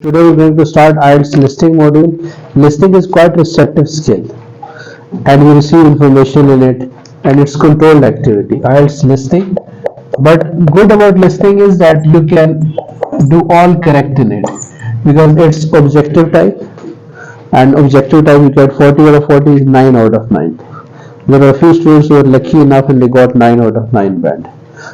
Today we're going to start IELTS listening module. Listening is quite receptive skill and we receive information in it and it's controlled activity. IELTS listening. But good about listening is that you can do all correct in it because it's objective type and objective type you get 40 out of 40 is 9 out of 9. There are a few students who are lucky enough and they got 9 out of 9 band.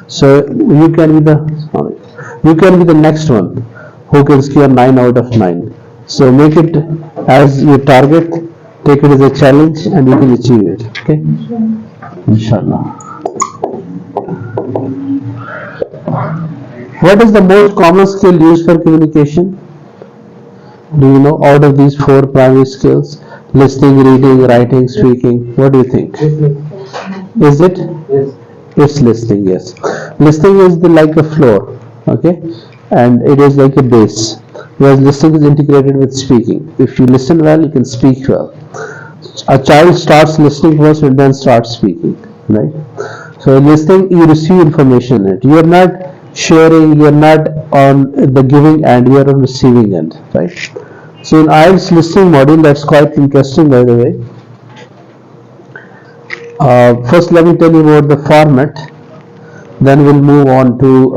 So you can be the next one who can score 9 out of 9. So make it as your target, take it as a challenge and you can achieve it. Okay? Inshallah. What is the most common skill used for communication? Do you know out of these four primary skills? Listening, reading, writing, speaking. What do you think? Is it? Yes. It's listening, yes. Listening is like a floor, okay? And it is like a base. Whereas listening is integrated with speaking. If you listen well, you can speak well. A child starts listening first and then starts speaking, right? So listening, you receive information in it. You are not sharing, you are not on the giving end, you are on receiving end, right? So in IELTS listening module, that's quite interesting by the way. First let me tell you about the format, then we'll move on to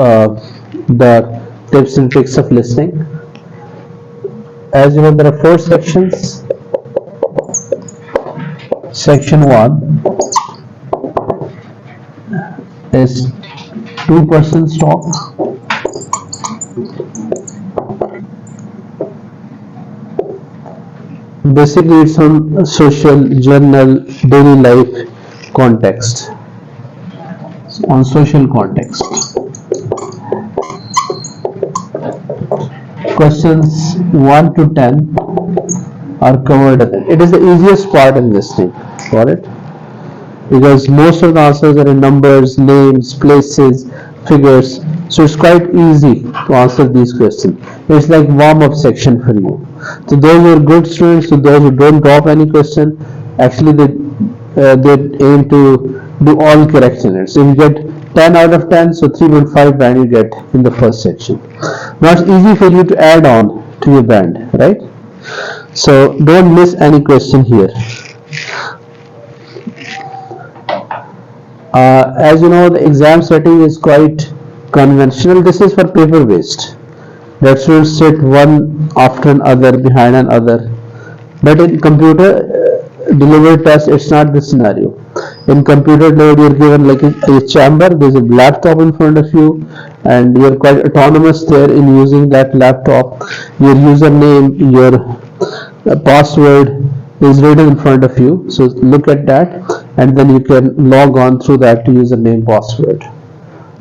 the tips and tricks of listening. As you know, there are four sections. Section 1 is two persons talk. Basically it's on social, journal, daily life context, on social context. Questions 1 to 10 are covered in it. It is the easiest part in listening for it because most of the answers are in numbers, names, places, figures. So it's quite easy to answer these questions. It's like warm-up section for you. So those who are good students, to those who don't drop any question, actually they aim to do all correct in it. So if you get 10 out of 10, so 3.5 band you get in the first section. Now it's easy for you to add on to your band, right? So don't miss any question here. As you know, the exam setting is quite conventional. This is for paper based. That should sit one after another behind another. But in computer delivered test, it's not this scenario. In computer delivered, you're given like a chamber. There's a laptop in front of you, and you're quite autonomous there in using that laptop. Your username, your password is written in front of you. So look at that, and then you can log on through that to username, password.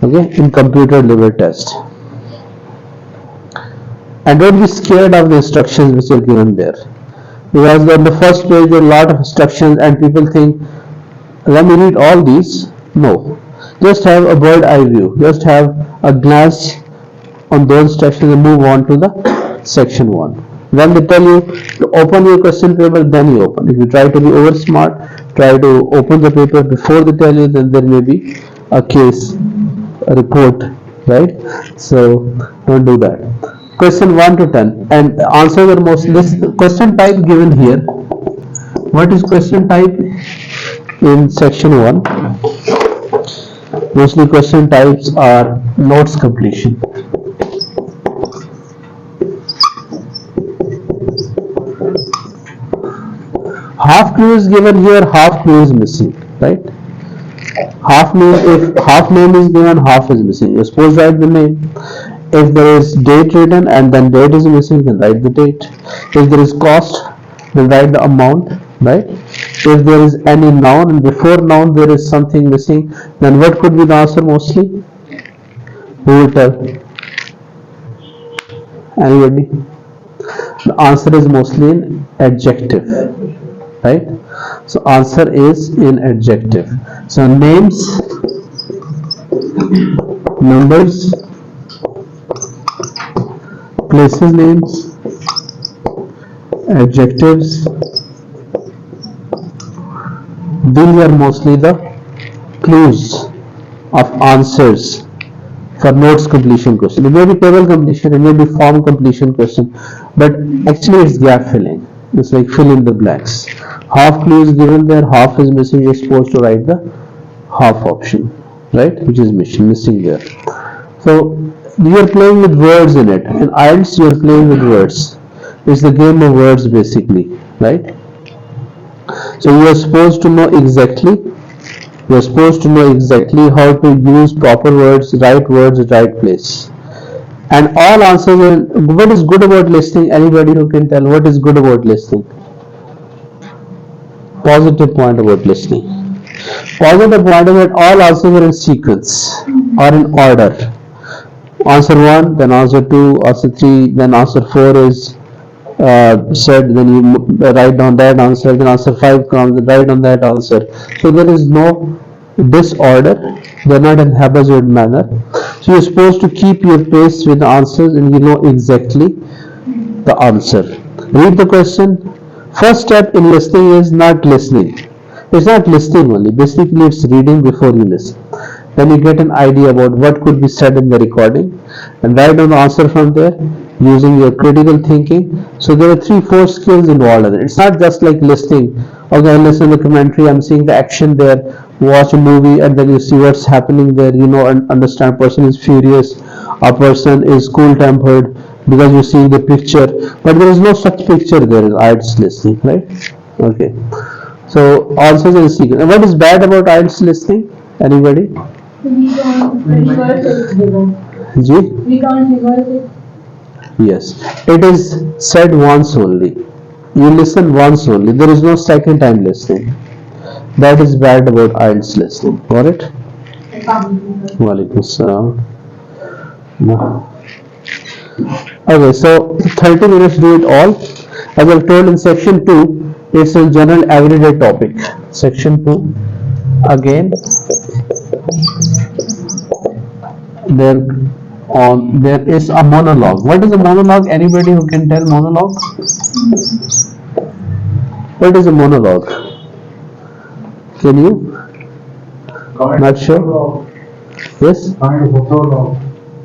Okay, in computer delivered test. And don't be scared of the instructions which are given there, because on the first page there are a lot of instructions and people think, let me read all these. No, just have a bird eye view, just have a glance on those instructions and move on to the section 1. When they tell you to open your question paper, then you open. If you try to be over smart, try to open the paper before they tell you, then there may be a case, a report, right? So don't do that. Question 1 to 10, and answers are mostly this question type given here. What is question type in section 1? Mostly question types are notes completion. Half clue is given here, half clue is missing, right? Half name, if half name is given, half is missing. You're supposed to write the name. If there is date written and then date is missing, then write the date. If there is cost, then write the amount, right? If there is any noun and before noun there is something missing, then what could be the answer mostly? Who will tell? Anybody? The answer is mostly in adjective, right? So answer is in adjective. So names, numbers, places names, adjectives, these are mostly the clues of answers for notes completion question. It may be table completion, it may be form completion question, but actually it's gap filling. It's like fill in the blanks. Half clue is given there, half is missing. You're supposed to write the half option, right? Which is missing there. So you are playing with words in it. In IELTS, you are playing with words. It's the game of words basically, right? So you are supposed to know exactly. You are supposed to know exactly how to use proper words, right place. And all answers are, what is good about listening? Anybody who can tell what is good about listening? Positive point about listening. Positive point is that all answers are in sequence or in order. Answer 1, then answer 2, answer 3, then answer 4 is said, then you write down that answer, then answer 5 comes, write on that answer. So there is no disorder, they're not in haphazard manner. So you're supposed to keep your pace with the answers and you know exactly the answer. Read the question. First step in listening is not listening. It's not listening only, basically it's reading before you listen. Then you get an idea about what could be said in the recording and write down the answer from there using your critical thinking. So there are 3-4 skills involved in it. It's not just like listening. Okay, I listen to the commentary, I'm seeing the action there, watch a movie and then you see what's happening there, you know, and understand person is furious, a person is cool tempered because you're seeing the picture, but there is no such picture there in IELTS listening, right? Okay. So answers in sequence. And what is bad about IELTS listening? Anybody? We can't reverse it. G? We can't reverse it. Yes. It is said once only. You listen once only. There is no second time listening. That is bad about IELTS listening. Got it? Walaikum Assalam. No. Okay, so 30 minutes do it all. As I've told in section 2, it's a general everyday topic. Section 2, again, there is a monologue. What is a monologue? Anybody who can tell monologue? What is a monologue? Can you? Not sure? Yes?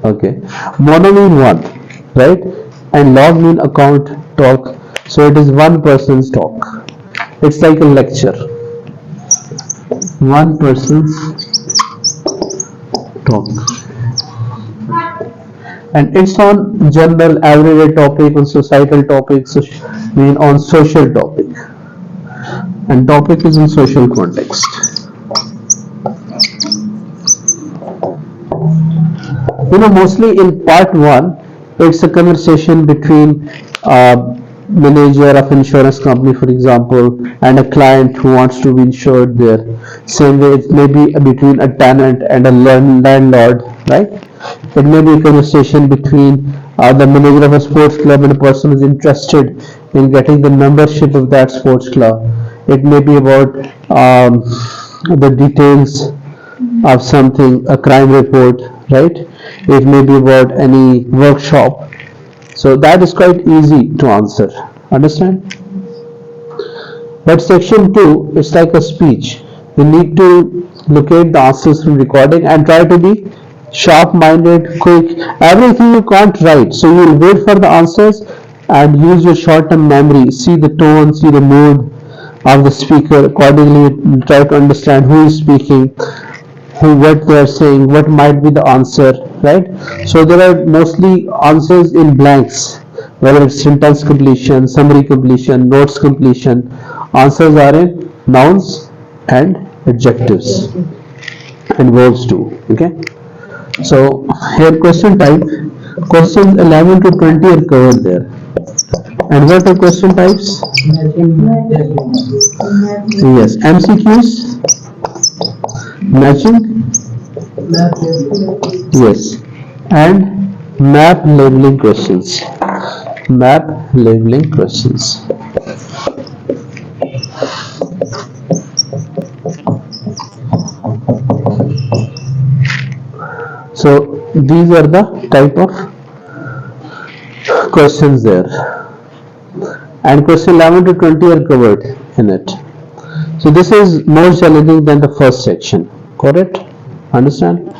Okay. Mono mean one, right? And log mean account, talk. So it is one person's talk. It's like a lecture. One person's talk. And it's on general everyday topic, on societal topics, mean on social topic. And topic is in social context. You know, mostly in part 1, it's a conversation between a manager of insurance company, for example, and a client who wants to be insured there. Same way, it may be between a tenant and a landlord, right? It may be a conversation between the manager of a sports club and a person who is interested in getting the membership of that sports club. It may be about the details of something, a crime report, right? It may be about any workshop. So that is quite easy to answer. Understand? But section 2 is like a speech. You need to locate the answers from recording and try to be sharp-minded, quick. Everything you can't write. So you will wait for the answers and use your short-term memory. See the tone, see the mood of the speaker. Accordingly, try to understand who is speaking, what they are saying, what might be the answer, right? So there are mostly answers in blanks, whether it's sentence completion, summary completion, notes completion. Answers are in nouns and adjectives and verbs too. Okay. So here question type, questions 11 to 20 are covered there. And what are question types? Yes, MCQs, matching, yes, and map labeling questions. Map labeling questions. So these are the type of questions there. And question 11 to 20 are covered in it. So this is more challenging than the first section. Correct? Understand?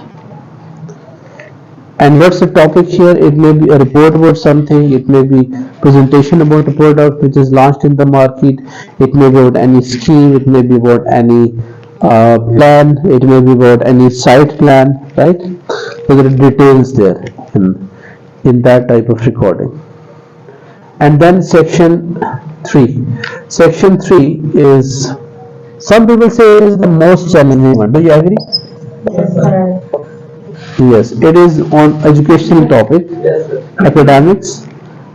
And what's the topic here? It may be a report about something, it may be presentation about a product which is launched in the market, it may be about any scheme, it may be about any plan, it may be about any site plan, right? So there are details there in that type of recording. And then section 3. Section 3 is, some people say it is the most challenging one. Do you agree? Yes, correct. Yes, it is on educational topic, academics,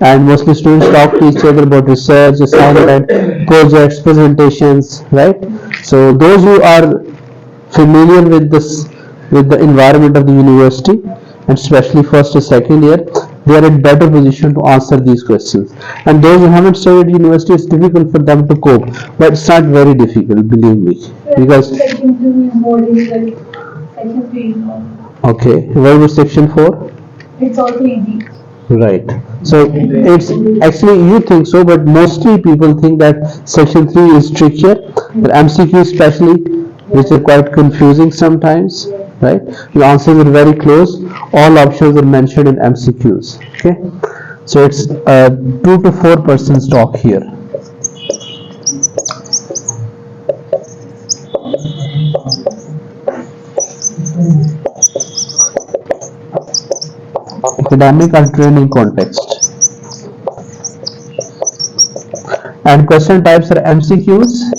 and mostly students talk to each other about research, assignment, projects, presentations, right? So those who are familiar with this, with the environment of the university, and especially first or second year, they are in better position to answer these questions. And those who haven't studied university, it's difficult for them to cope, but it's not very difficult, believe me, because Section 2 is more difficult. Section 3 is more. okay, what was section 4? It's also easy. Right. So it's actually you think so, but mostly people think that section 3 is trickier. The MCQ especially, which are quite confusing sometimes, right? The answers are very close. All options are mentioned in MCQs. Okay. So it's 2 to 4% talk here. Academic and training context. And question types are MCQs,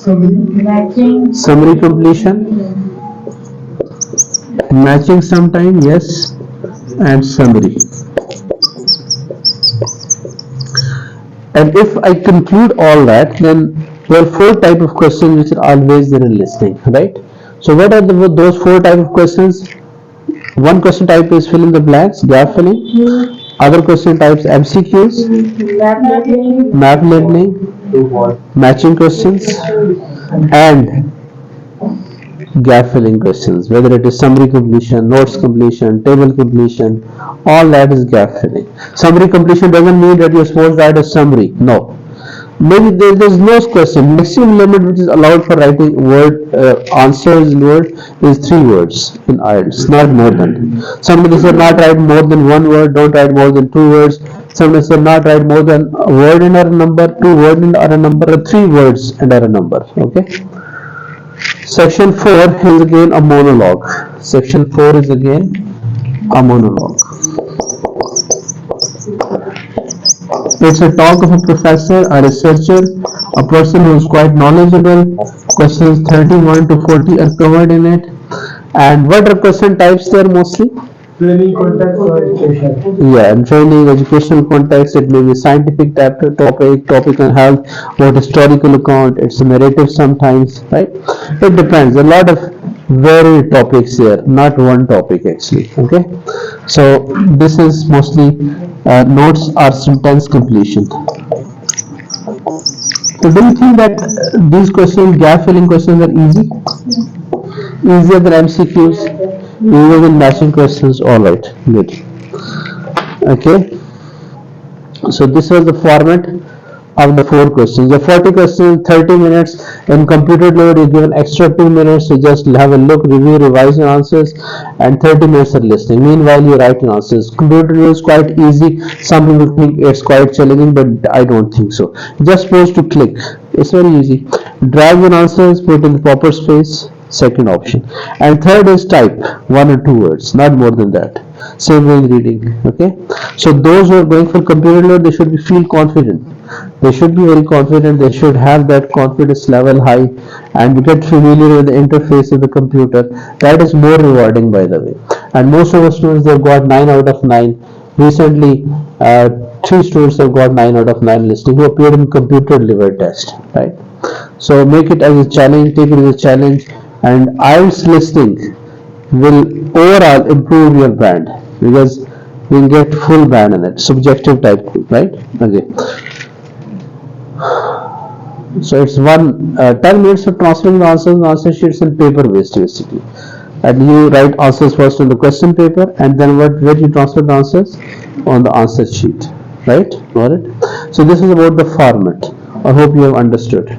Matching. summary completion, matching sometime, yes, and summary. And if I conclude all that, then there are 4 type of questions which are always there in listening, right? So what are those 4 type of questions? One question type is fill in the blanks, gap filling. Other question types MCQs, map labeling, matching questions, and gap filling questions, whether it is summary completion, notes completion, table completion, all that is gap filling. Summary completion doesn't mean that you're supposed to write a summary, no. Maybe there's no question. Maximum limit which is allowed for writing word answers in word is 3 words in IELTS, not more than. Somebody said not write more than 1 word, don't write more than 2 words. Somebody said not write more than a word in a number, 2 words in a number, or 3 words in a number. Okay. Section 4 is again a monologue. Section 4 is again a monologue. It's a talk of a professor, a researcher, a person who is quite knowledgeable. Questions 31 to 40 are covered in it. And what are question types there mostly? Training context or education. Yeah, and training, educational context, it may be scientific topic on health, what historical account, it's a narrative sometimes, right? It depends, a lot of varied topics here, not one topic actually, okay? So this is mostly notes or sentence completion. So do you think that these questions, gap filling questions are easy? Easier than MCQs? Easier than matching questions? Alright, good. Okay. So this was the format of the 4 questions. The 40 questions, 30 minutes. In computer load, you're given extra 2 minutes to just have a look, review, revise your answers, and 30 minutes of listening. Meanwhile, you write your answers. Computer load is quite easy. Some people think it's quite challenging, but I don't think so. Just supposed to click. It's very easy. Drag your answers, put in the proper space. Second option. And third is type 1 or 2 words, not more than that. Same way in reading. Okay. So those who are going for computer load, they should feel confident. They should be very confident. They should have that confidence level high and get familiar with the interface of the computer. That is more rewarding, by the way. And most of the students, they've got 9 out of 9. Recently, 3 students have got 9 out of 9 listening who appeared in computer liver test. Right. So make it as a challenge. Take it as a challenge. And IELTS listening will overall improve your band because you will get full band in it, subjective type, right? Okay. So it's 10 minutes of transferring the answers and answer sheets in paper based basically. And you write answers first on the question paper and then where you transfer the answers on the answer sheet, right? Got it? So this is about the format. I hope you have understood.